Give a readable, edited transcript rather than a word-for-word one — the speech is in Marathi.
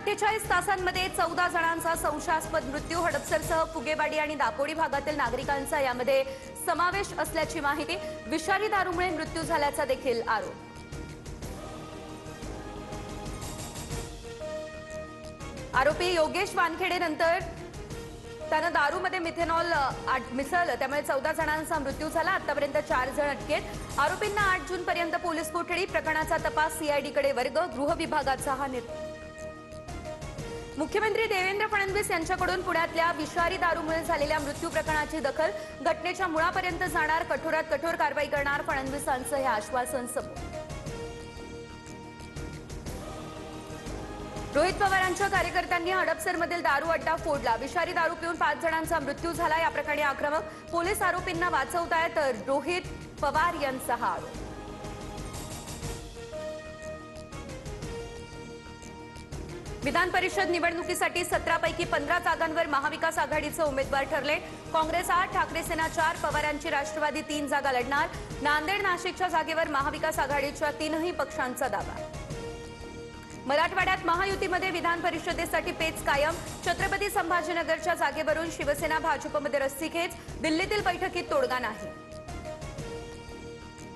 48 तासांमध्ये 14 जणांचा संशयास्पद मृत्यू. हडपसरसह फुगेवाडी आणि दापोडी भागातील नागरिकांचा यामध्ये समावेश असल्याची माहिती. विषारी दारूमुळे मृत्यू झाल्याचा देखील आरोप. आरोपी योगेश वानखेडे नंतर त्यानं दारूमध्ये मिथेनॉल मिसळलं, त्यामुळे 14 जणांचा मृत्यू झाला. आतापर्यंत 4 जण अटकेत. आरोपींना 8 जून पर्यंत पोलीस कोठडी. प्रकरणाचा तपास सीआयडीकडे वर्ग. गृह विभागाचा हा निर्णय. मुख्यमंत्री देवेंद्र फडणवीस यांच्याकडून पुण्यातल्या विषारी दारूमुळे झालेल्या मृत्यू प्रकरणाची दखल. घटनेच्या मुळापर्यंत जाणार, कठोरात कठोर कारवाई करणार, फडणवीसांचं हे आश्वासन समोर. रोहित पवारांच्या कार्यकर्त्यांनी हडपसरमधील दारू अड्डा फोडला. विषारी दारू पिऊन 5 जणांचा मृत्यू झाला. या प्रकरणी आक्रमक पोलीस आरोपींना वाचवतायत, तर रोहित पवार यांचा हा आरोप. विधान परिषद निवडणुकीसाठी 17 पैकी 15 जागांवर महाविकास आघाडीचे उमेदवार ठरले. काँग्रेस 8, ठाकरे सेना 4, पवारांची राष्ट्रवादी 3 जागा लढणार. नांदेड नाशिकच्या जागेवर महाविकास आघाडीच्या 3ही पक्षांचा दावा. मराठवाड्यात महायुतीमध्ये विधान परिषदेसाठी पेच कायम. छत्रपती संभाजीनगरच्या जागेवरून शिवसेना भाजपमध्ये रस्सीखेच. दिल्लीतील बैठकीत तोडगा नाही.